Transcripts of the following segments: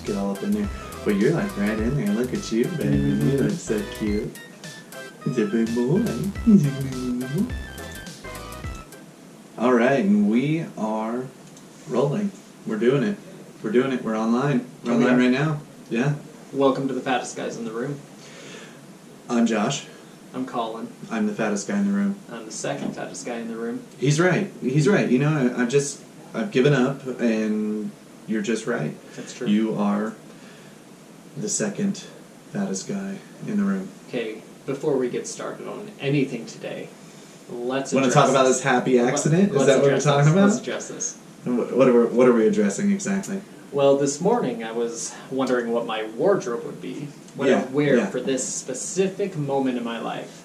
to get all up in there. But you're like right in there. Look at you, baby. You look so cute. He's a big boy. He's a big boy. All right, and we are rolling. We're doing it. We're doing it. We're online. We're online right now. Yeah. Welcome to the fattest guys in the room. I'm Josh. I'm Colin. I'm the fattest guy in the room. I'm the second fattest guy in the room. He's right. He's right. You know, I've given up, and you're just right. That's true. You are the second fattest guy in the room. Okay, before we get started on anything today, let's want to talk about this happy accident? Is that what we're talking about? Let's address this. What are we addressing exactly? Well, this morning I was wondering what my wardrobe would be, what I'd wear for this specific moment in my life.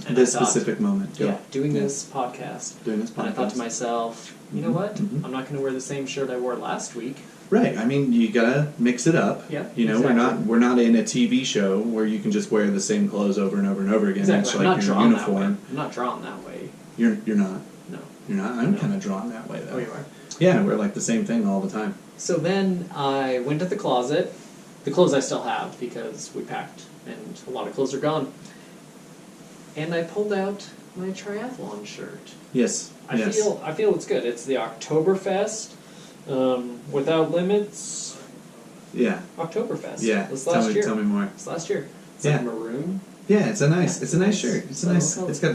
And this specific moment. Yeah, doing this podcast. And I thought to myself, you know what? Mm-hmm. I'm not going to wear the same shirt I wore last week. Right. I mean, you gotta mix it up. Yeah. You know, exactly. we're not in a TV show where you can just wear the same clothes over and over and over again. Exactly. It's I'm like not your drawn uniform. that way. I'm not drawn that way. You're not. No. You're not. I'm kind of drawn that way though. Oh, you are. Yeah, I wear like the same thing all the time. So then I went to the closet. The clothes I still have because we packed and a lot of clothes are gone. And I pulled out my triathlon shirt. Yes. I feel it's good. It's the Oktoberfest, Without Limits. Yeah. Oktoberfest. Yeah. This last year. Tell me more. It's last year. It's Yeah. like maroon. Yeah, it's a nice shirt. It's a nice. It's got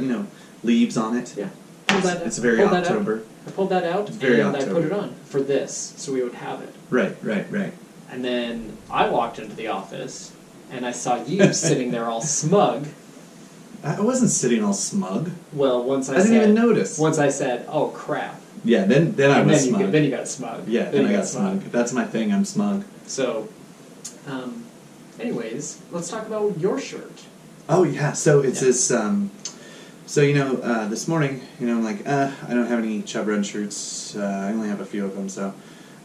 leaves on it. Yeah. It's very October. I pulled that out and I put it on for this, so we would have it. Right. And then I walked into the office, and I saw you sitting there all smug. I wasn't sitting all smug. Well, I didn't even notice. Once I said, "Oh crap!" Yeah, then I was smug. Then you got smug. Yeah, then I got smug. That's my thing. I'm smug. So, anyways, let's talk about your shirt. Oh yeah, so it's this. So this morning, I'm like, I don't have any Chub Run shirts. I only have a few of them, so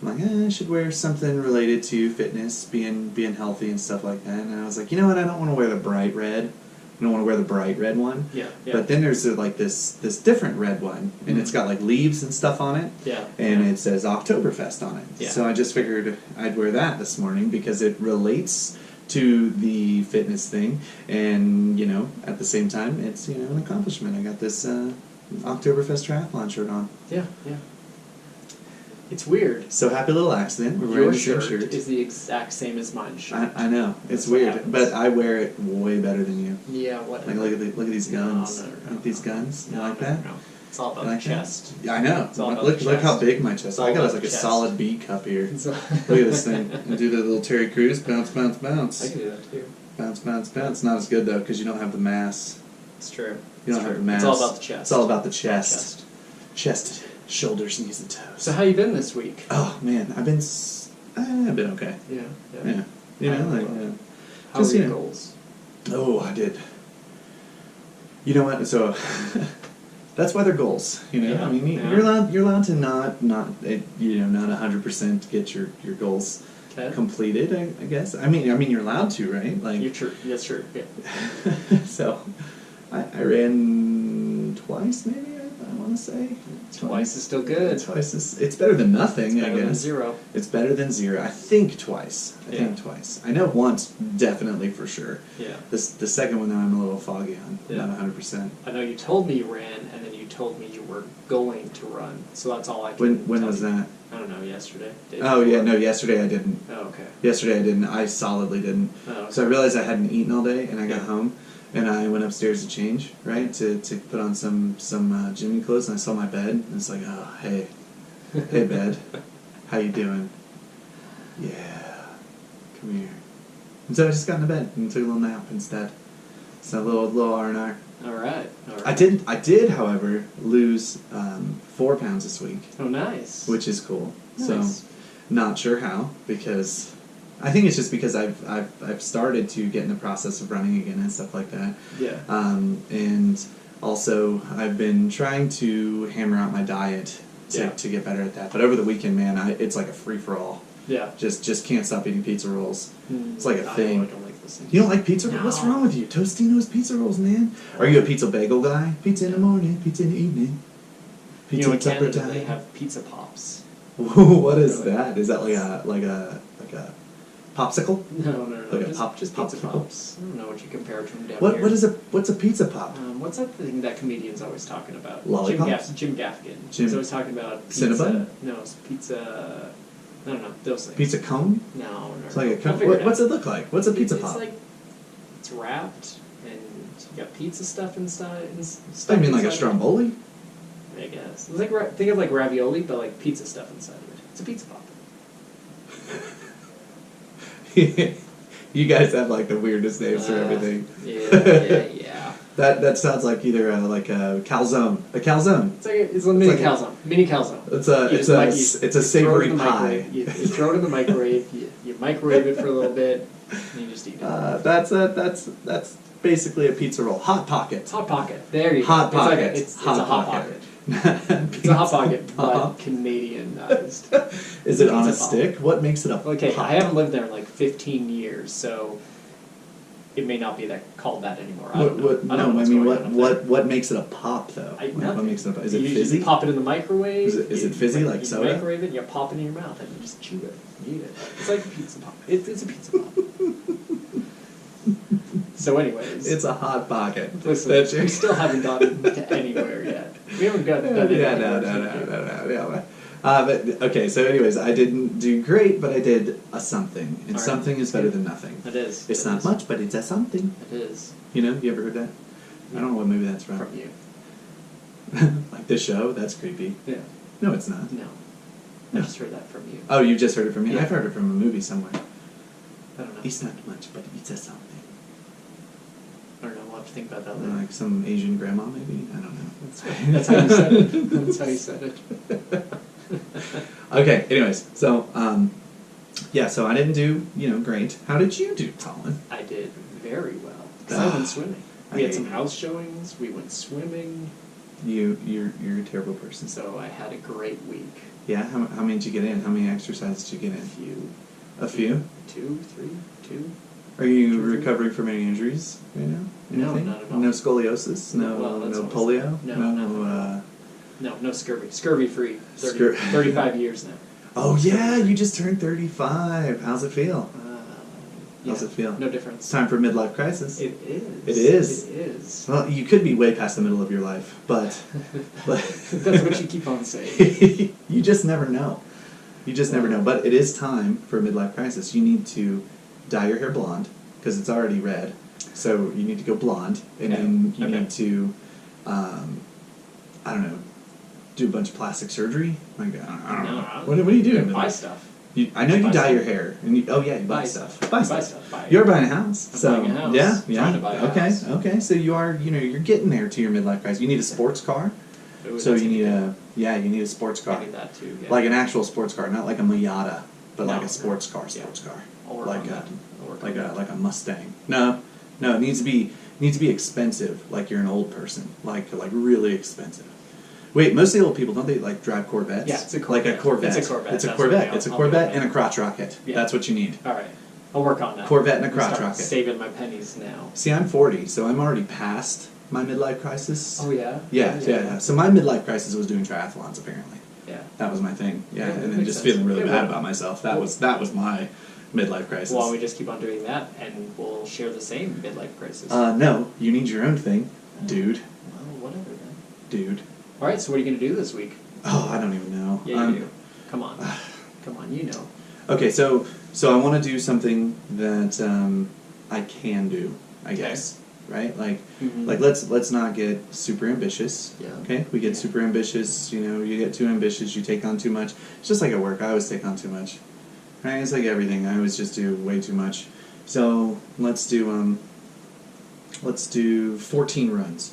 I'm like, I should wear something related to fitness, being healthy and stuff like that. And I was like, you know what? I don't want to wear the bright red. I don't want to wear the bright red one. Yeah. But then there's this different red one, and it's got like leaves and stuff on it. Yeah. And it says Oktoberfest on it. Yeah. So I just figured I'd wear that this morning because it relates to the fitness thing, and at the same time it's an accomplishment. I got this Oktoberfest triathlon shirt on. Yeah. It's weird. So happy little accident. We're wearing the same shirt. Is the exact same as mine's shirt. I know it's weird, but I wear it way better than you. Yeah, what? Like look at these guns. No. Like these guns. You like that? No. It's all about the chest. Yeah, I know. Look how big my chest is. I got like a solid B cup here. Look at this thing. And do the little Terry Crews bounce, bounce, bounce. I can do that too. Bounce, bounce, bounce. Not as good though because you don't have the mass. It's true. You don't have the mass. It's all about the chest. It's all about the chest. Chest, shoulders, knees, and toes. So how you been this week? Oh man, I've been okay. Yeah. How are your goals? Oh, I did. You know what? So. That's why they're goals, Yeah, I mean, you're allowed to not 100% get your goals completed. I guess. I mean, you're allowed to, right? Like you're true. That's true. Yeah. So, I ran twice, maybe. I want to say twice is still good. Twice it's better than nothing. It's better I guess than zero. It's better than zero. I think twice. I know once definitely for sure. Yeah. The second one though I'm a little foggy on. Yeah. Not 100%. I know you told me you ran, and then you told me you were going to run. So that's all I can. When was that? I don't know. Yesterday. Yesterday I didn't. Oh, okay. Yesterday I didn't. I solidly didn't. Oh, okay. So I realized I hadn't eaten all day, and I got home, and I went upstairs to change, right, to put on some gym clothes, and I saw my bed, and it's like, oh, hey bed, how you doing? Yeah, come here. And so I just got into bed and took a little nap instead. So a little R&R. All right. I did, however, lose 4 pounds this week. Oh, nice. Which is cool. Nice. So, not sure how, because I think it's just because I've started to get in the process of running again and stuff like that. Yeah. And also I've been trying to hammer out my diet to get better at that. But over the weekend, man, it's like a free for all. Yeah. Just can't stop eating pizza rolls. It's like a I thing. don't like those things. You don't like pizza rolls? No. What's wrong with you? Tostino's pizza rolls, man. Are you a pizza bagel guy? Pizza in the morning, pizza in the evening. Pizza in Canada supper time. they have pizza pops. What is that? Is that like a popsicle? No. Like a just, pop- just pizza popsicle? pops. I don't know what you compare it to down here. What's a pizza pop? What's that thing that comedian's always talking about? Lollipops? Jim Gaffigan. He's always talking about pizza. Cinnabon? No, it's pizza. I don't know, those things. Pizza cone? No. It's like a I'll cone. figure it out. What's it look like? What's a pizza It's pop? like, it's wrapped, and you got pizza stuff inside. I mean like a stromboli? I guess. It's like, think of like ravioli, but like pizza stuff inside of it. It's a pizza pop. You guys have like the weirdest names for everything. Yeah. That sounds like either like a calzone. A calzone. It's a mini calzone. Mini calzone. It's a savory pie. You throw it in the microwave. You microwave it for a little bit, and you just eat it. That's basically a pizza roll. Hot pocket. Hot pocket. There you go. Hot pocket. It's a hot pocket. It's a hot pocket, but Canadianized. Is it on a stick? What makes it a Okay, pop? I haven't lived there in like 15 years, so it may not be called that anymore. I don't know. What makes it a pop though? What makes it a pop? Is it fizzy? You pop it in the microwave. Is it fizzy like soda? You microwave it, and you pop it in your mouth, and you just chew it. You eat it. It's like a pizza pop. It's a pizza pop. So anyways. It's a hot pocket. Listen, we still haven't gotten to anywhere yet. We haven't gotten to anywhere. No. But okay, so anyways, I didn't do great, but I did a something, and something is better than nothing. It is. It's not much, but it's a something. It is. You know, you ever heard that? I don't know what movie that's from. From you. Like this show? That's creepy. Yeah. No, it's not. No. I just heard that from you. Oh, you just heard it from me? Yeah. I've heard it from a movie somewhere. I don't know. It's not much, but it's a something. I don't know. We'll have to think about that later. Like some Asian grandma, maybe? I don't know. That's how you said it. That's how you said it. Okay, anyways, so, so I didn't do, great. How did you do, Colin? I did very well. Because I went swimming. We had some house showings. We went swimming. You're a terrible person. So I had a great week. Yeah? How many did you get in? How many exercises did you get in? A few? 2, 3, 2. Are you recovering from any injuries right now? Anything? No, not at all. No scoliosis? No polio? No scurvy. Scurvy-free. 35 years now. Oh, yeah, you just turned 35. How's it feel? How's it feel? No difference. It's time for midlife crisis. It is. It is? It is. Well, you could be way past the middle of your life, but That's what you keep on saying. You just never know. You just never know. But it is time for a midlife crisis. You need to dye your hair blonde, because it's already red. So you need to go blonde, and then you need to, do a bunch of plastic surgery. Like, I don't know. What are you doing? Buy stuff. I know you dye your hair, and you buy stuff. You're buying a house. I'm buying a house. Yeah. Trying to buy a house. Okay. So you are, you're getting there to your midlife crisis. You need a sports car. So you need a sports car. I need that too. Yeah. Like an actual sports car, not like a Miata, but like a sports car. Or like a Mustang. No, it needs to be expensive. Like you're an old person. Like really expensive. Wait, most of the old people, don't they like drive Corvettes? Yeah, it's a Corvette. Like a Corvette. It's a Corvette. It's a Corvette. It's a Corvette and a crotch rocket. Yeah. That's what you need. All right. I'll work on that. Corvette and a crotch rocket. Saving my pennies now. See, I'm 40, so I'm already past my midlife crisis. Oh, yeah? Yeah. So my midlife crisis was doing triathlons, apparently. Yeah. That was my thing. Yeah, Yeah, and then just feeling really bad about myself. That was my midlife crisis. Well, we just keep on doing that, and we'll share the same midlife crisis. No, you need your own thing, dude. Well, whatever then. Dude. All right, so what are you going to do this week? Oh, I don't even know. Yeah, you do. Come on. Come on, you know. Okay, so I want to do something that I can do, I guess. Right? Like, let's not get super ambitious. Yeah. Okay? We get super ambitious, you get too ambitious, you take on too much. It's just like at work, I always take on too much. Right? It's like everything. I always just do way too much. So let's do 14 runs.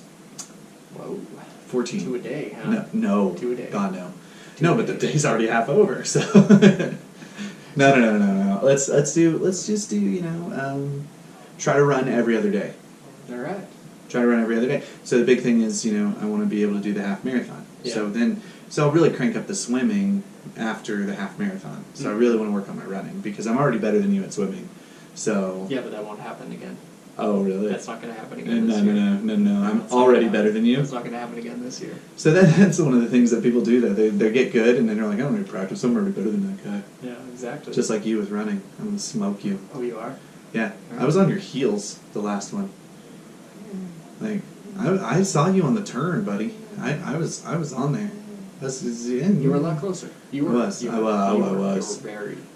Whoa. 14. 2 a day, huh? No. 2 a day. God, no. No, but the day's already half over, so. No. Let's just do, try to run every other day. All right. Try to run every other day. So the big thing is, I want to be able to do the half marathon. Yeah. So I'll really crank up the swimming after the half marathon. So I really want to work on my running, because I'm already better than you at swimming. So. Yeah, but that won't happen again. Oh, really? That's not going to happen again No, this year. no. I'm That's not already gonna better happen. than you. That's not going to happen again this year. So that's one of the things that people do, though. They get good, and then they're like, I don't need to practice. I'm already better than that guy. Yeah, exactly. Just like you with running. I'm going to smoke you. Oh, you are? Yeah. I was on your heels the last one. Like, I saw you on the turn, buddy. I was on there. You were a lot closer. You were. I was. You I were was.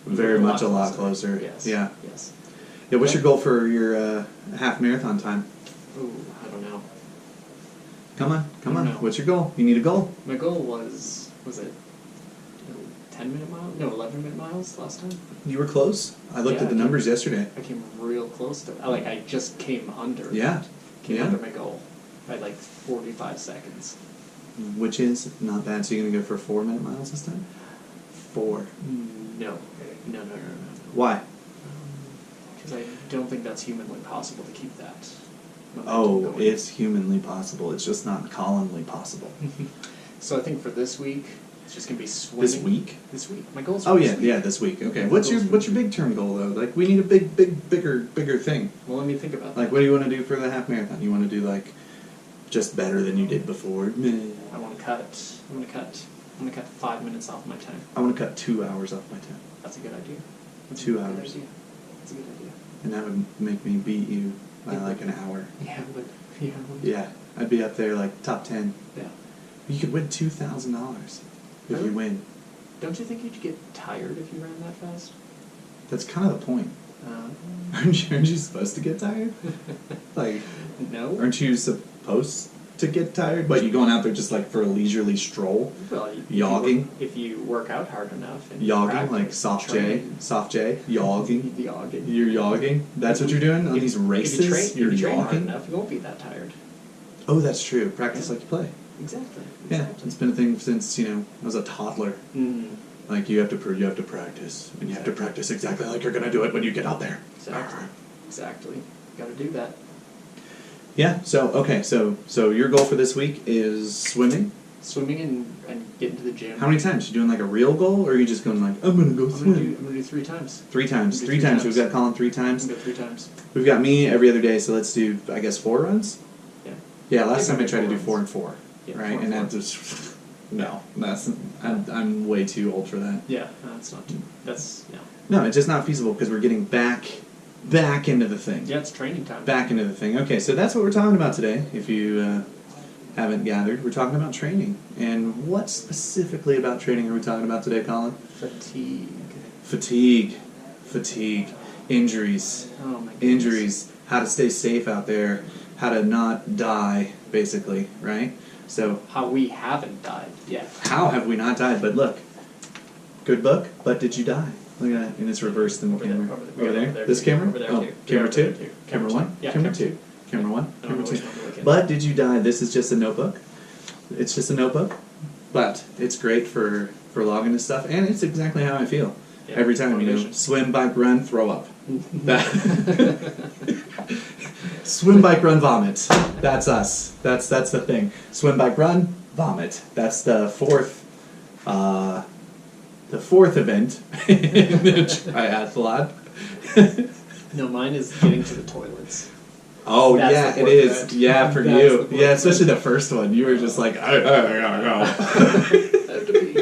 very much a lot closer. Yes. Yeah. Yes. Yeah, what's your goal for your half marathon time? Ooh, I don't know. Come on. I don't know. What's your goal? You need a goal. My goal was it 10-minute miles? No, 11-minute miles last time. You were close. I looked Yeah, at the numbers yesterday. I came real close to. I just came under. Yeah. Came under my goal by like 45 seconds. Which is not bad. So you're going to go for 4-minute miles this time? 4. No. Why? Because I don't think that's humanly possible to keep that. Oh, going. it's humanly possible. It's just not Collinly possible. So I think for this week, it's just gonna be swimming. This week? This week. My goal's. Oh for yeah, this week. this week. Okay. What's your big term goal though? Like we need a bigger thing. Well, let me think about Like that. what do you want to do for the half marathon? You want to do like just better than you did before? I want to cut. I'm gonna cut 5 minutes off my time. I want to cut 2 hours off my time. That's a good idea. That's 2 a good hours. idea. That's a good idea. And that would make me beat you by like an hour. Yeah, but Yeah, I'd be up there like top 10. Yeah. You could win $2,000 if Really? you win. Don't you think you'd get tired if you ran that fast? That's kind of the point. Uh, Aren't you supposed to get tired? Like, no. aren't you supposed to get tired? But you going out there just like for a leisurely stroll? Well, Yogging? If you work out hard enough. And Yogging, like practice, soft train. J, yogging. Yogging. You're yogging? That's what you're doing on these races? If you train hard yogging? enough, you won't be that tired. Oh, that's true. Practice Yeah. like you play. Exactly. Yeah, it's been a thing since, I was a toddler. Mm. Like, you have to practice, and you have to practice exactly like you're going to do it when you get out there. Exactly. Got to do that. Yeah, so your goal for this week is swimming? Swimming and getting to the gym. How many times? You doing like a real goal, or are you just going like, I'm going to go swim? I'm gonna do 3 times. 3 times. I'm gonna do 3 3 times. times. We've got Colin 3 I'm times. gonna go 3 times. We've got me every other day, so let's do, I guess, 4 runs? Yeah. Yeah, last Yeah, time I tried to do 4 4 and 4. Yeah, right? 4 And and that just, no, I'm way too old for that. Yeah, no, it's not. That's no. No, it's just not feasible because we're getting back into the thing. Yeah, it's training time. Back into the thing. Okay, so that's what we're talking about today. If you haven't gathered, we're talking about training. And what specifically about training are we talking about today, Colin? Fatigue. Fatigue. Injuries. Oh my goodness. Injuries. How to stay safe out there. How to not die, basically, right? So How we haven't died yet. how have we not died? But look, good book, but did you die? Look at that, and it's reversed in the Over there, camera. over there, This too. camera? Over there, Oh, too. camera Over 2? there, too. Camera 1? Yeah, Camera camera 2? two. Camera 1? I don't Camera know 2. which one to look at. But did you die? This is just a notebook. It's just a notebook, but it's great for logging this stuff, and it's exactly how I feel. Yeah, Every time, motivation. swim, bike, run, throw up. Swim, bike, run, vomit. That's us. That's the thing. Swim, bike, run, vomit. That's the fourth event in the triathlon. No, mine is getting to the toilets. Oh That's yeah, the it fourth is. event. Yeah, for That's you. the fourth Yeah, especially event. the first one. You were just like, I gotta go. I have to pee.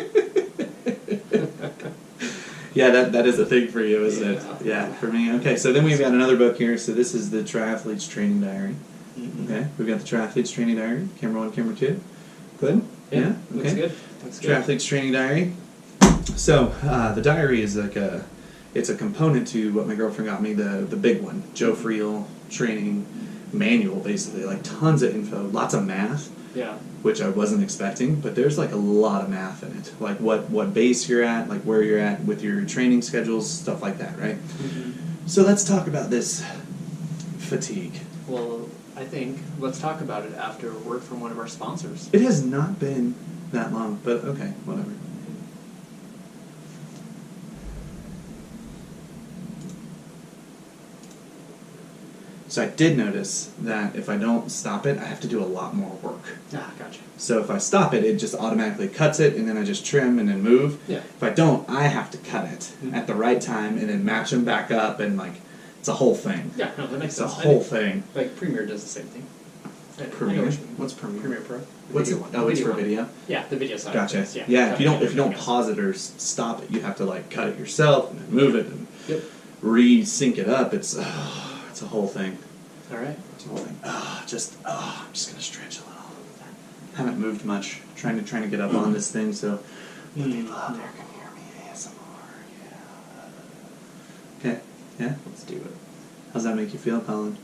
Yeah, that is a thing for you, isn't it? Yeah. Yeah, for me. Okay, so then we've got another book here. So this is the Triathlete's Training Diary. Mhm. Okay, we've got the Triathlete's Training Diary. Camera 1, camera 2. Good? Yeah, Okay. looks good. Looks good. Triathlete's Training Diary. So the diary is like it's a component to what my girlfriend got me, the big one, Joe Friel training manual, basically, like tons of info, lots of math, Yeah. which I wasn't expecting, but there's like a lot of math in it, like what base you're at, like where you're at with your training schedules, stuff like that, right? Mm-hmm. So let's talk about this fatigue. Well, I think let's talk about it after a word from one of our sponsors. It has not been that long, but okay, whatever. So I did notice that if I don't stop it, I have to do a lot more work. Ah, gotcha. So if I stop it, it just automatically cuts it, and then I just trim and then move. Yeah. If I don't, I have to cut it Mhm. at the right time and then match them back up and like It's a whole thing. Yeah, no, that makes It's a sense. whole thing. Like Premiere does the same thing. I know Premiere? what you mean. What's Premiere? Premiere Pro. What's it? Video one. Oh, it's Video for one. video. Yeah, the video side. Gotcha. Of things, Yeah, if you don't everything else. pause it or stop it, you have to like cut it yourself and then move it and Yep. re-sync it up. It's a whole thing. All right. It's a whole thing. I'm just gonna stretch a little. Haven't moved much. Trying to get up on this thing so the people out there can hear me ASMR. Yeah. Okay. Yeah. Let's do it. How's that make you feel, Colin?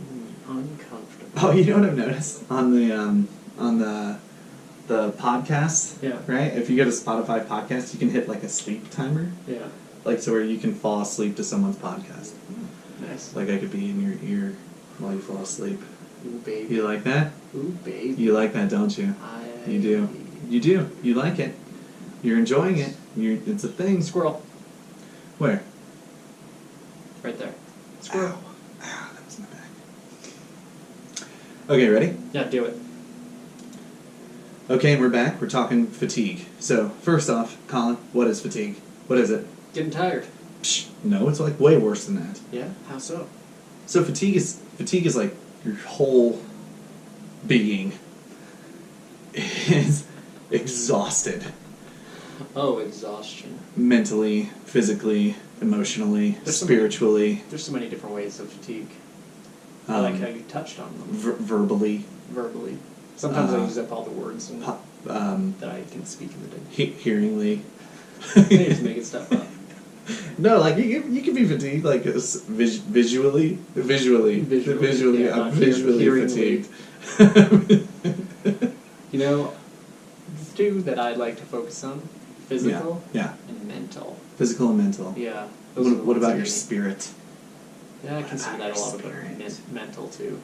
Uncomfortable. Oh, you know what I've noticed on the podcast, Yeah. right? If you go to Spotify podcast, you can hit like a sleep timer, Yeah. like so where you can fall asleep to someone's podcast. Nice. Like I could be in your ear while you fall asleep. Ooh, baby. You like that? Ooh, baby. You like that, don't you? You do. You do. You like it. You're enjoying it. It's a thing. Squirrel. Where? Right there. Squirrel. Ow. Ow, that was my back. Okay, ready? Yeah, do it. Okay, and we're back. We're talking fatigue. So, first off, Colin, what is fatigue? What is it? Getting tired. Psh, no, it's like way worse than that. Yeah? How so? So fatigue is like your whole being is exhausted. Oh, exhaustion. Mentally, physically, emotionally, There's so spiritually, There's so many different ways of fatigue. I like how you touched on them. verbally, Verbally. Sometimes I use up all the words and that I can speak in the day. hearingly. Maybe just making stuff up. No, like you can be fatigued, like visually, Yeah, I'm not visually hearingly. fatigued. You know, the two that I'd like to focus on, physical Yeah. and mental. Physical and mental. Yeah. those are the What ones about that your get me. spirit? Yeah, I consider that a lot of Spirit. it mental too.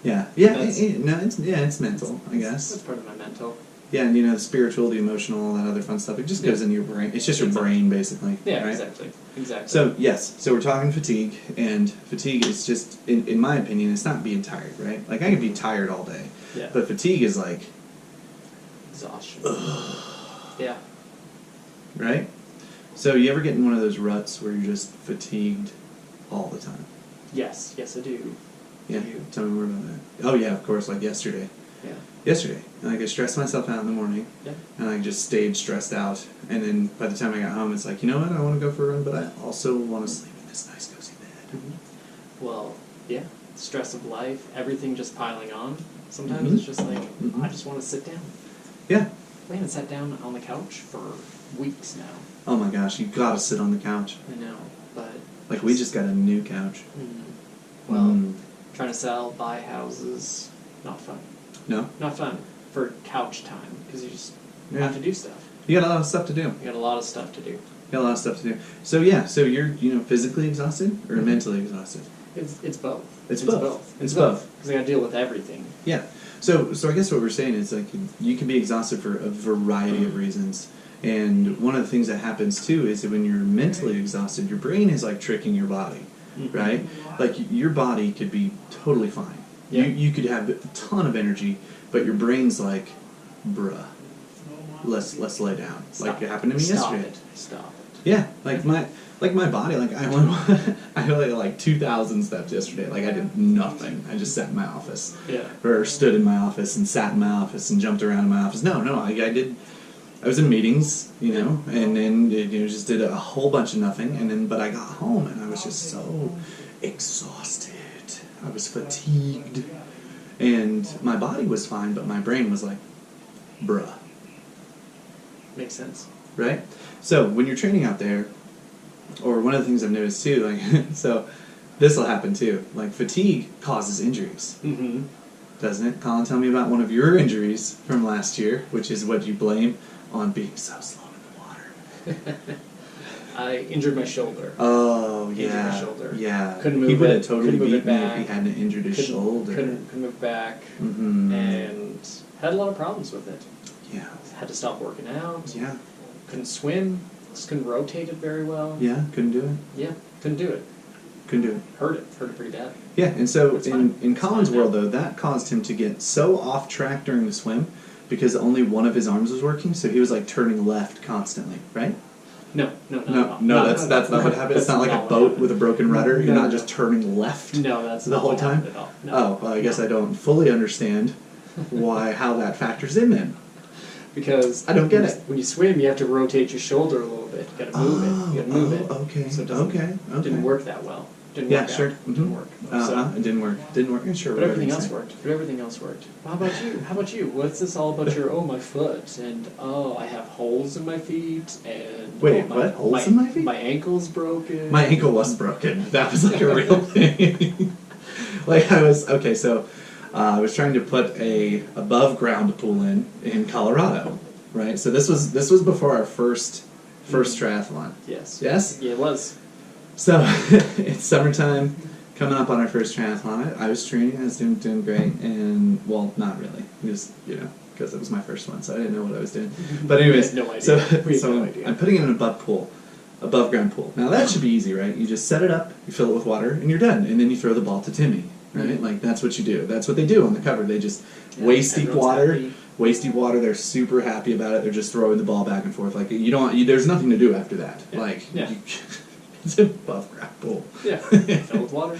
Yeah, That's- it's mental, I That's guess. part of my mental. Yeah, and the spiritual, the emotional, all that other fun stuff. It just goes into your brain. It's just your Exactly. brain, basically. Yeah, right? exactly. So yes, so we're talking fatigue, and fatigue is just, in my opinion, it's not being tired, right? Like I could be tired all day, Yeah. but fatigue is like, Exhaustion. Yeah. right? So you ever get in one of those ruts where you're just fatigued all the time? Yes, I do. Yeah. Do you? Tell me more about that. Oh yeah, of course. Like yesterday. Yeah. Yesterday, like I stressed myself out in the morning, Yeah. and I just stayed stressed out. And then by the time I got home, it's like, you know what? I want to go for a run, but I also want to sleep in this nice cozy bed. Well, yeah. Stress of life, everything just piling on. Sometimes Mhm. it's just like, Mhm. I just want to sit down. Yeah. I haven't sat down on the couch for weeks now. Oh my gosh, you gotta sit on the couch. I know, but Like we just got a new couch. Well, Mm. trying to sell, buy houses, not fun. No. Not fun for couch time because you just Yeah. have to do stuff. You got a lot of stuff to do. You got a lot of stuff to do. You got a lot of stuff to do. So yeah, so you're physically exhausted or mentally exhausted? It's both. It's both. It's It's both both. because I got to deal with everything. Yeah. So I guess what we're saying is like you can be exhausted for a variety of reasons. And one of the things that happens too is that when you're mentally exhausted, your brain is like tricking your body, Mm-hmm. right? Like your body could be totally fine. Yeah. You could have a ton of energy, but your brain's like, bruh, let's lay down. Like it happened to me yesterday. Stop it. Yeah, like my body, like I went I went like 2,000 steps yesterday. Like I did nothing. I just sat in my office. Yeah. Or stood in my office and sat in my office and jumped around in my office. No, I was in meetings, and then just did a whole bunch of nothing, and then but I got home and I was just so exhausted. I was fatigued, and my body was fine, but my brain was like, bruh. Makes sense. Right? So when you're training out there, or one of the things I've noticed too, like so this will happen too. Like fatigue causes injuries, Mm-hmm. doesn't it? Colin, tell me about one of your injuries from last year, which is what you blame on being so slow in the water. I injured my shoulder. Oh Injured yeah, my shoulder. yeah. Couldn't move He would it, have totally couldn't move it beat me if back. he hadn't injured his shoulder. Couldn't move back, Mm-hmm. and had a lot of problems with it. Yeah, Had to stop working out. yeah, Couldn't swim. Just couldn't rotate it very well. yeah. Couldn't do it. Yeah, couldn't do it. Couldn't do it. Hurt it pretty bad. Yeah, and so It's in fine. Colin's It's fine world, now. though, that caused him to get so off track during the swim because only one of his arms was working, so he was like turning left constantly, right? No, not at No, all. no, that's not what happens. It's not like a boat with a broken rudder. You're not just turning left No, that's the not whole what time. happened at all. No. Oh, well, I guess I don't fully understand how that factors in then. Because I don't get it. When you swim, you have to rotate your shoulder a little bit. You gotta move it. You gotta move it. Okay. So it doesn't, Okay. didn't work that well. Didn't Yeah, work sure. out. Didn't work. It didn't work. Didn't work. Sure. But whatever everything you else say. worked. But everything else worked. How about you? How about you? What's this all about your, my foot, and I have holes in my feet, and... Wait, what? Holes in my feet? My ankle's broken. My ankle wasn't broken. That was like a real thing. Like I was trying to put a above ground pool in Colorado, right? So this was before our first triathlon. Yes. Yes? Yeah, it was. So it's summertime, coming up on our first triathlon. I was training, I was doing great, and well, not really, just because it was my first one, so I didn't know what I was doing. But anyways, no idea. So no idea. I'm putting it in an above ground pool. Now that should be easy, right? You just set it up, you fill it with water, and you're done. And then you throw the ball to Timmy, right? Mm-hmm. Like that's what you do. That's what they do on the cover. They just waist deep water. Happy. Waist deep water. They're super happy about it. They're just throwing the ball back and forth. Like there's nothing to do after that. Yeah. Like Yeah. it's an above ground pool. Yeah. Fill with water.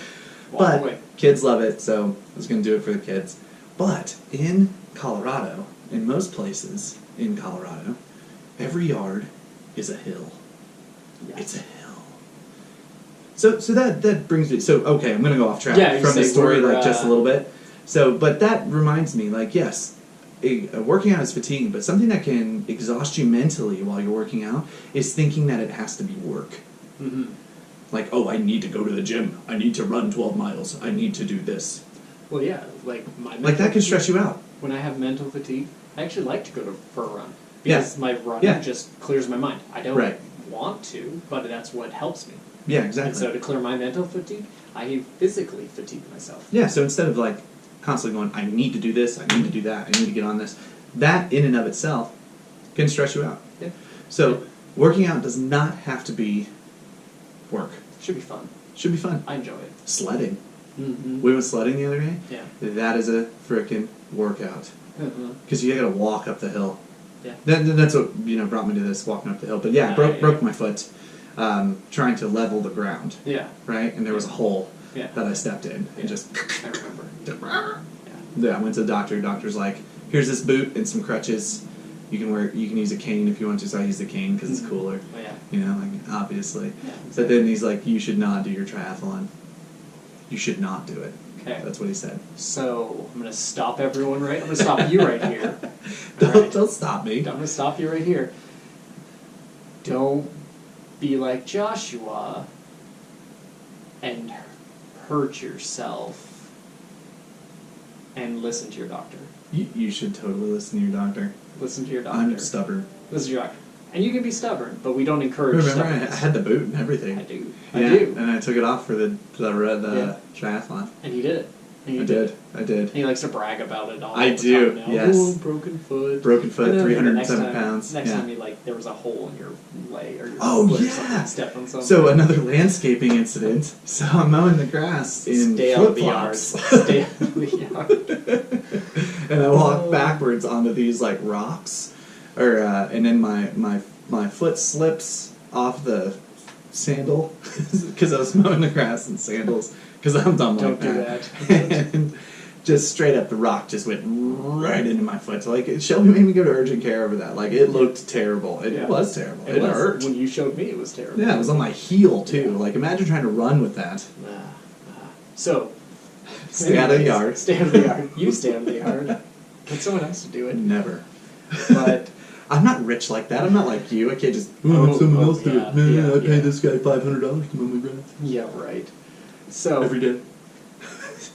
Walk But away. kids love it, so I was going to do it for the kids. But in Colorado, in most places in Colorado, every yard is a hill. Yeah. It's a hill. So that brings me. So okay, I'm going to go off track Yeah, you from the say story we're, like just a little bit. So, but that reminds me, like yes, working out is fatiguing, but something that can exhaust you mentally while you're working out is thinking that it has to be work. Mm-hmm. Like, oh, I need to go to the gym. I need to run 12 miles. I need to do this. Well, yeah, like Like that can stress you out. When I have mental fatigue, I actually like to go for a run Yeah. because my running just clears my mind. I don't Right. want to, but that's what helps me. Yeah, And exactly. so to clear my mental fatigue, I physically fatigue myself. Yeah, so instead of like constantly going, I need to do this, I need to do that, I need to get on this, that in and of itself can stress you out. Yeah. So working out does not have to be work. Should be fun. Should be fun. I enjoy it. Sledding. Mm-hmm. We went sledding the other day. Yeah. That is a frickin' workout. Mm-hmm. Because you gotta walk up the hill. Yeah. That's what brought me to this, walking up the hill. But yeah, broke my foot trying to level the ground, Yeah. right? And there was a hole Yeah. that I stepped in and just... I remember. Yeah, I went to the doctor. Doctor's like, here's this boot and some crutches. You can use a cane if you want to. So I used the cane because it's cooler. Oh, yeah. Like obviously. Yeah, But then he's like, you should not do your triathlon. You should not do it. Okay. That's what he said. So I'm gonna stop everyone right. I'm gonna stop you right here. Don't stop me. I'm gonna stop you right here. Don't be like Joshua and hurt yourself and listen to your doctor. You should totally listen to your doctor. Listen to your doctor. I'm stubborn. Listen to your doctor. And you can be stubborn, but we don't encourage Remember, stubbornness. I had the boot and everything. I do. Yeah, I do. and I took it off for the Yeah. triathlon. And he did it. And I you did. And he likes to brag about it all I the do, time now. yes. Oh, broken foot. Broken foot, And then the next 307 time- pounds. Next yeah. time you there was a hole in your leg or your Oh, foot or yeah. something. Stepped on something. So another landscaping incident. So I'm mowing the grass in Stay out of the yard. flip-flops. Stay out of the yard. And I walk backwards onto these like rocks, and then my foot slips off the sandal because I was mowing the grass in sandals because I'm dumb Don't like do that. that. And just straight up, the rock just went right into my foot. So like Shelby made me go to urgent care over that. Like it looked terrible. It Yeah. was terrible. It It was. hurt. When you showed me, it was terrible. Yeah, it was on my heel too. Like imagine trying to run with that. So, Stay out of the yard. Stay out of the yard. You stay out of the yard. Get someone else to do it. Never. But I'm not rich like that. I'm not like you. I can't just let someone else do yeah, it. Man, yeah, I pay yeah. this guy $500 to mow my grass yeah, right. So every day.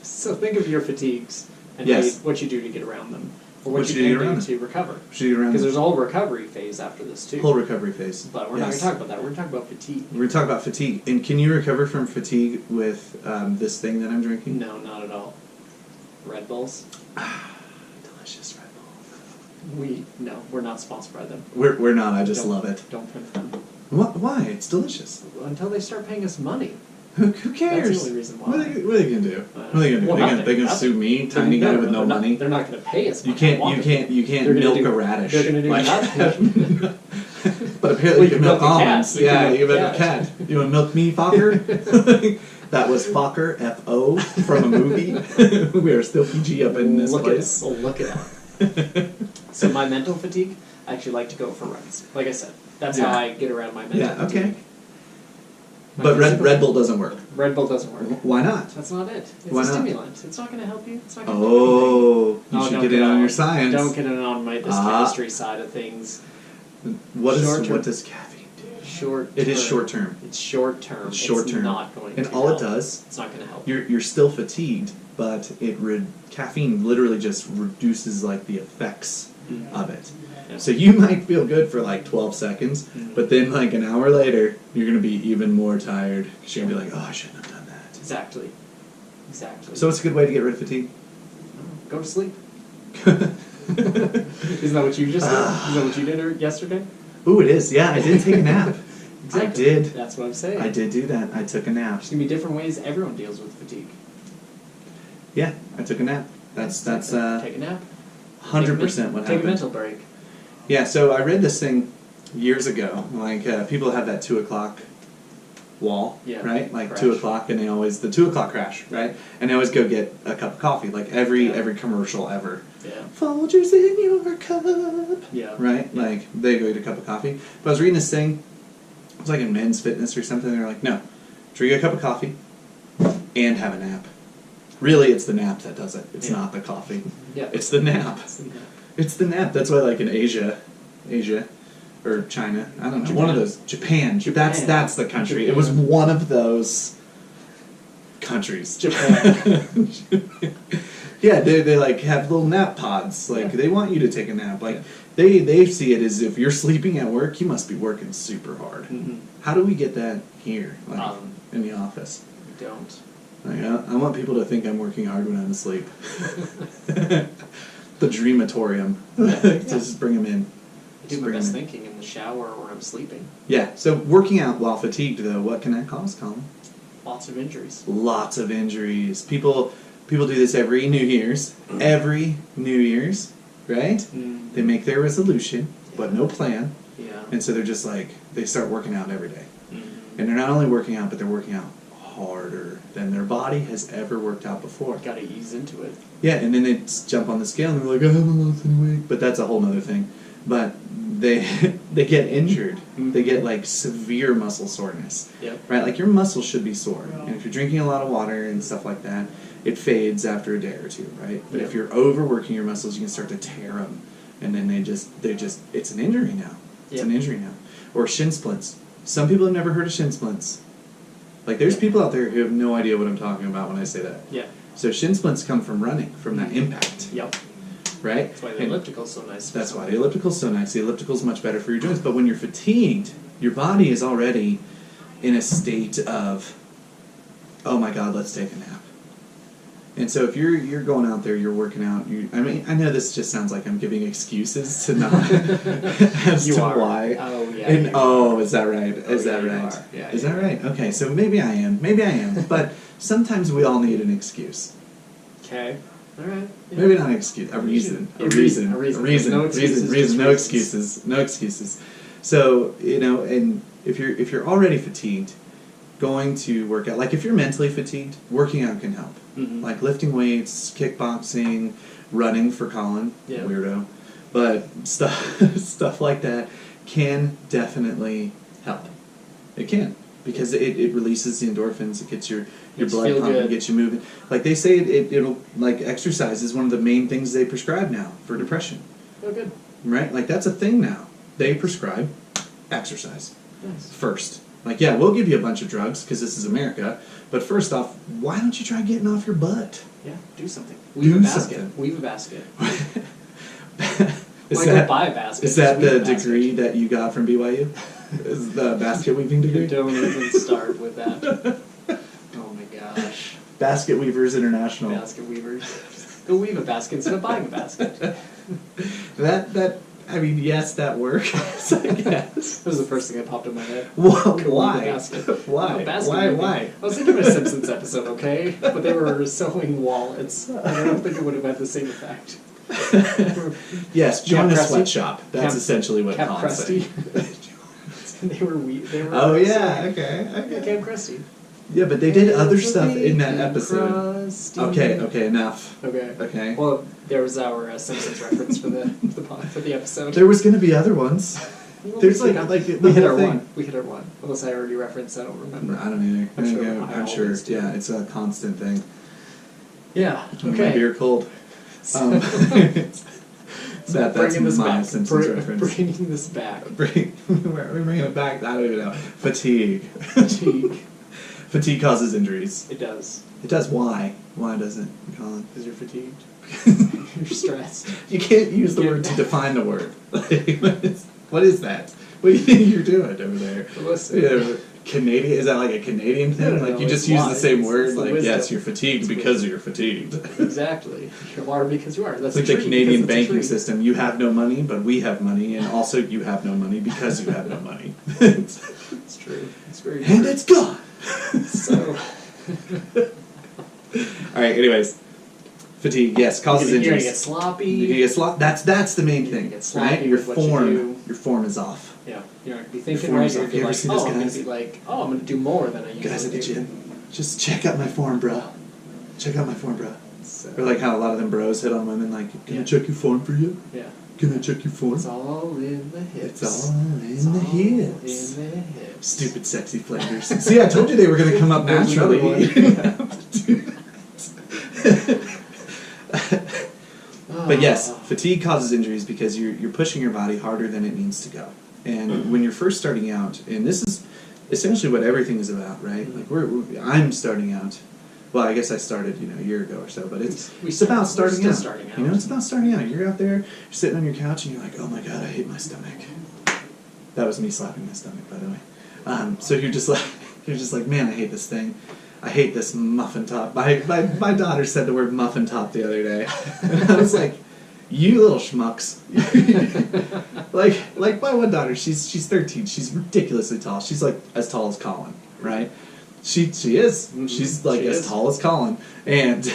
So think of your fatigues and Yes. what you do to get around them, or What what you you do to can get around do them. to recover. Should you around Because the there's a whole recovery phase after this too. whole recovery phase? But we're not going to talk about that. We're going to talk about fatigue. We're going to talk about fatigue. And can you recover from fatigue with this thing that I'm drinking? No, not at all. Red Bulls. Delicious Red Bull. We're not sponsored by them. We're not. I just Don't- love it. Don't print them Why? It's delicious. until they start paying us money. Who cares? That's the only reason why. What are they going to do? What are they going to do? Well, They're nothing, going to nothing. sue me, tiny guy with no they're not- money. They're not going to pay us. You money. I can't want them to. you can't They're gonna milk do- a radish. They're going to do Like- nothing. But apparently Well, you can milk almonds. You Yeah, can you milk milk a cat. You want to milk me, Fokker? That was Fokker, F-O, from a movie. We are still PG up in this place. Look it up. So my mental fatigue, I actually like to go for runs. Like I said, that's how I get around my mental fatigue. Okay. But Red Bull doesn't work. Red Bull doesn't work. Why not? That's not it. It's Why a not? stimulant. It's not going to help you. It's not going to do anything. You should get in on your science. Don't get in on this chemistry side of things. What does caffeine do? It is short term. It's short term. It's short term. Not going and to all help. it does, it's not going to help. You're still fatigued, but caffeine literally just reduces like the effects of it. Yeah. So you might feel good for like 12 seconds, but then like an hour later, you're going to be even more tired because you're going to be like, oh, I shouldn't have done that. Exactly. So it's a good way to get rid of fatigue? Go to sleep. Isn't that what you just did? Is that what you did yesterday? Ooh, it is. Yeah, I did take a nap. Exactly. I did. That's what I'm saying. I did do that. I took a nap. There's going to be different ways everyone deals with fatigue. Yeah, I took a nap. That's take a nap. 100% what happened. Take a mental break. Yeah, so I read this thing years ago. Like, people have that 2 o'clock wall, right? Like, crash. 2 o'clock, and the 2 o'clock crash, right? And they always go get a cup of coffee, like every commercial ever. Yeah. Folgers in your cup. Yeah. Right? Yeah. Like, they go get a cup of coffee. But I was reading this thing, it was like in Men's Fitness or something, they're like, no, drink a cup of coffee and have a nap. Really, it's the nap that does it. It's not the coffee. Yeah. It's the nap. It's the nap. That's why, like, in Asia, or China, I don't know, one of those, Japan. That's the country. Japan. It was one of those countries. Japan. Yeah, they like have little nap pods. Like, they want you to take a nap. Like, they see it as if you're sleeping at work, you must be working super hard. Mm-hmm. How do we get that here, like, in the office? We don't. Like, I want people to think I'm working hard when I'm asleep. The dreamatorium. Just bring them in. I do my best thinking in the shower or when I'm sleeping. Yeah, so working out while fatigued, though, what can that cause, Colin? Lots of injuries. Lots of injuries. People do this every New Year's. Every New Year's, right? Mm. They make their resolution, but no plan. Yeah. And so they're just like, they start working out every day. Mm-hmm. And they're not only working out, but they're working out harder than their body has ever worked out before. Got to ease into it. Yeah, and then they jump on the scale and they're like, I haven't lost any weight. But that's a whole other thing. But they get injured. Mm-hmm. They get like severe muscle soreness. Yep. Right? Like your muscles should be sore. And if you're drinking a lot of water and stuff like that, it fades after a day or two, right? But if you're overworking your muscles, you can start to tear them. And then it's an injury now. It's an injury now. Or shin splints. Some people have never heard of shin splints. Like, there's people out there who have no idea what I'm talking about when I say that. Yeah. So shin splints come from running, from that impact. Yep. Right? That's why the elliptical's so nice. That's why the elliptical's so nice. The elliptical's much better for your joints. But when you're fatigued, your body is already in a state of, oh my God, let's take a nap. And so if you're going out there, you're working out, I mean, I know this just sounds like I'm giving excuses to not as to why. Oh, yeah. And, is that right? Is that right? Yeah, is that right? Okay, so maybe I am. But sometimes we all need an excuse. Okay. All right. Yeah. Maybe not an excuse, a reason. No excuses. So, and if you're already fatigued, going to work out, like if you're mentally fatigued, working out can help. Mm-hmm. Like lifting weights, kickboxing, running for Colin, weirdo. But stuff like that can definitely help. It can. Because it releases the endorphins, it gets your blood pumping, gets you moving. Like they say it'll, like exercise is one of the main things they prescribe now for depression. Oh, good. Right? Like that's a thing now. They prescribe exercise. Nice. First. Like, yeah, we'll give you a bunch of drugs because this is America, but first off, why don't you try getting off your butt? Yeah, do something. Weave a basket. Go buy a basket. Is that the degree that you got from BYU? Is the basket weaving degree? Don't even start with that. Oh my gosh. Basket Weavers International. Basket Weavers. Go weave a basket instead of buying a basket. I mean, yes, that works, I guess. That was the first thing that popped in my head. Well, why? Why? I was thinking of a Simpsons episode, okay? But they were sewing wallets. I don't think it would have had the same effect. Yes, join a sweatshop. That's essentially what Colin's saying. They were They were. Oh yeah, okay. Camp Krusty. Yeah, but they did other It's a stuff in that bacon episode. crusty. Okay, enough. Okay. Well, there was our Simpsons reference for the episode. There was gonna be other ones. There's we hit our one. We hit our one. Unless I already referenced, I don't remember. I don't either. I'm sure. I'm sure. Yeah, it's a constant thing. Yeah. My Okay. beer cold. That's my Simpsons reference. Bringing this back. We're bringing it back. I don't even know. Fatigue. Fatigue causes injuries. It does. It does. Why? Why does it, Colin? Because you're fatigued. You're stressed. You can't use the word to define the word. What is that? What do you think you're doing over there? Listen. Canadian? Is that like a Canadian thing? No, like you just use the same word? It's like, wisdom. yes, you're fatigued because you're fatigued. Exactly. You are because you are. That's like a the Canadian banking system. You have no money, but we have money, and also you have no money because you have no money. It's true. It's very true. And it's gone! So... Alright, anyways. Fatigue, yes, causes injuries. You're gonna get sloppy. You're gonna get sloppy. That's the main thing, get sloppy right? Your with what you form, do. your form is off. Yeah, you're not gonna be thinking form right. is You're off. gonna be You ever like, see oh, those I'm gonna guys? be like, oh, I'm gonna do more than I usually do. Guys at the gym, just check out my form, bro. Check out my form, bro. So, Or like how a lot of them bros hit on women, like, can I check your form for you? Yeah. Can I check your form? It's all in the hips. It's all in It's the all hips. in the hips. Stupid sexy flavors. See, I told you they were going to come up There's naturally. another But yes, fatigue causes injuries because you're pushing your body harder than it needs to go. And when you're first starting out, and this is essentially what everything is about, right? Like I'm starting out. Well, I guess I started, a year ago or so, but it's about starting out. It's about starting out. You're out there, you're sitting on your couch, and you're like, oh my god, I hate my stomach. That was me slapping my stomach, by the way. So you're just like, man, I hate this thing. I hate this muffin top. My daughter said the word muffin top the other day. And I was like, you little schmucks. like my one daughter, she's 13. She's ridiculously tall. She's like as tall as Colin, right? She is. Mm-hmm. She's like as tall as Colin. And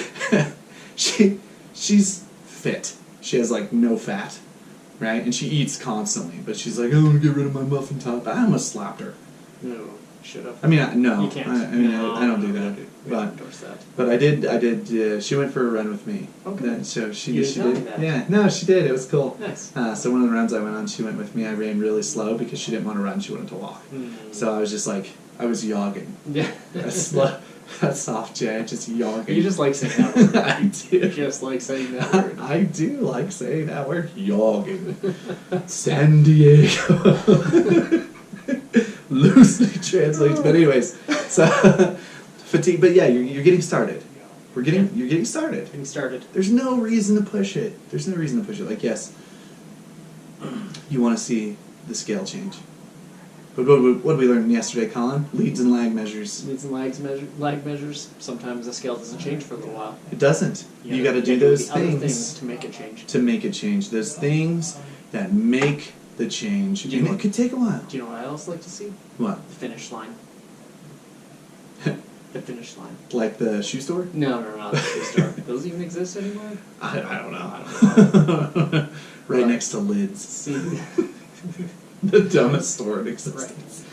she's fit. She has like no fat, right? And she eats constantly. But she's like, I want to get rid of my muffin top. I almost slapped her. No. Should have. I mean, no. You can't. I don't do that. But I did. She went for a run with me. Okay. So she did. That. Yeah. No, she did. It was cool. Nice. So one of the runs I went on, she went with me. I ran really slow because she didn't want to run. She wanted to walk. Mm. So I was just like, I was yogging. Yeah. That's soft, Jay. Just yogging. You just like saying that word. I do. You just like saying that word. I do like saying that word. Yogging. San Diego. Loosely translates, but anyways, so fatigue. But yeah, you're getting started. You're getting started. Getting started. There's no reason to push it. Like yes, you want to see the scale change. But what did we learn yesterday, Colin? Leads and lag measures. Leads and lag measures. Sometimes the scale doesn't change for a little while. It doesn't. You got to do those things to make it change. To make it change. Those things that make the change, and it could take a while. Do you know what I else like to see? What? The finish line. The finish line. Like the shoe store? No, not the shoe store. Those even exist anymore? I don't know. Right next to Lids. See. The dumbest store in existence.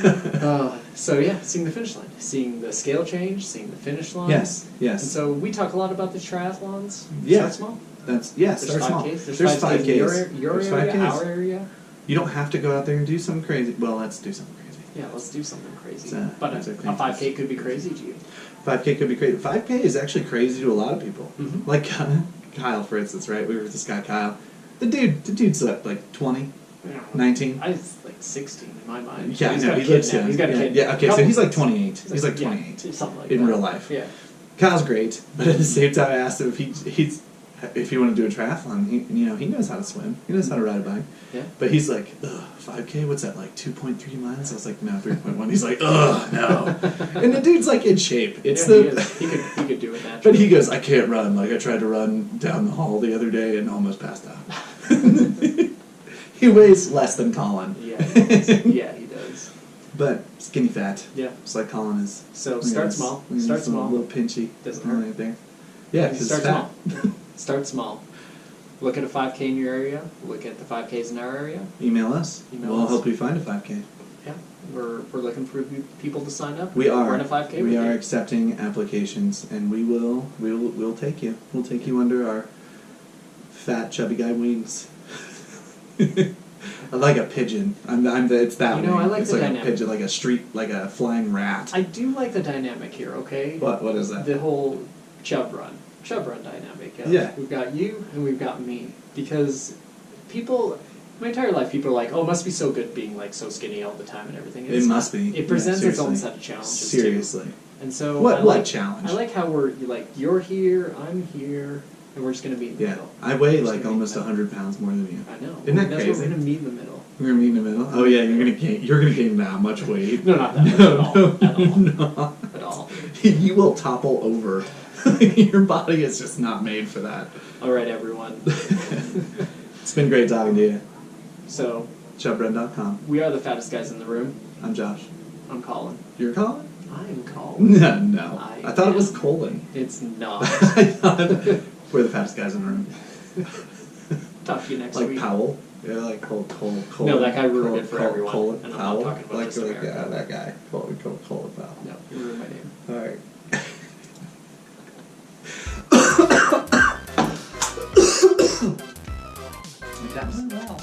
Right. So yeah, seeing the finish line, seeing the scale change, seeing the finish line. Yes. And so we talk a lot about the triathlons. Yeah. Start small. Start small. There's 5Ks. Your There's area, 5Ks. our area. You don't have to go out there and do something crazy. Well, let's do something crazy. Yeah, let's do something crazy. But a 5K could be crazy to you. 5K could be crazy. 5K is actually crazy to a lot of people. Mm-hmm. Like Kyle, for instance, right? We were with this guy, Kyle. The dude's like 20, 19. I was like 16 in my mind. Yeah, he's no, got a he kid lives now. young. He's got a kid. Yeah, okay, so he's like 28. He's like 28. Yeah, something like in that. real life. Yeah. Kyle's great, but at the same time, I asked him if he wanted to do a triathlon. He knows how to swim. He knows how to ride a bike. Yeah. But he's like, 5K? What's that, like 2.3 miles? I was like, no, 3.1. He's like, no. And the dude's like in shape. He could do it naturally. But he goes, I can't run. Like I tried to run down the hall the other day and almost passed out. He weighs less than Colin. Yeah, he does. But skinny fat. Yeah. Just like Colin is. So start small. Start small. A little pinchy. Doesn't hurt. Anything. Yeah, because start small. Start small. Look at a 5K in your area. Look at the 5Ks in our area. Email us. We'll help you find a 5K. Yeah. We're looking for people to sign up. We are. Run a 5K. We are accepting applications, and we'll take you. We'll take you under our fat chubby guy wings. I like a pigeon. It's that You know, wing. I like it's the like dynamic. a pigeon, like a flying rat. I do like the dynamic here. Okay. What is that? The whole chub run dynamic. Yeah. We've got you and we've got me, because people. My entire life, people are like, "Oh, it must be so good being like so skinny all the time and everything." It must be. It presents its own seriously. set of challenges Seriously. too. And so What challenge? I like how you're here, I'm here, and we're just gonna meet in the Yeah, middle. I weigh We're just like gonna meet almost in the 100 pounds more than you. middle. I know. Isn't that That's crazy? We're gonna meet in the middle. We're gonna meet in the middle. Oh yeah, you're gonna gain that much weight. No, not that much at all. At all. No. At all. You will topple over. Your body is just not made for that. All right, everyone. It's been great talking to you. So Chubrun.com. we are the fattest guys in the room. I'm Josh. I'm Colin. You're Colin? I'm Colin. No. I thought it was Colin. It's not. I thought we're the fattest guys in the room. Talk to you next Like week. Powell. Yeah, like Colin. No, that guy ruined it for everyone, Colin and I'm not Powell. talking about like, just like America. that guy. Colin Powell. No, you ruined my name. All right. That was well.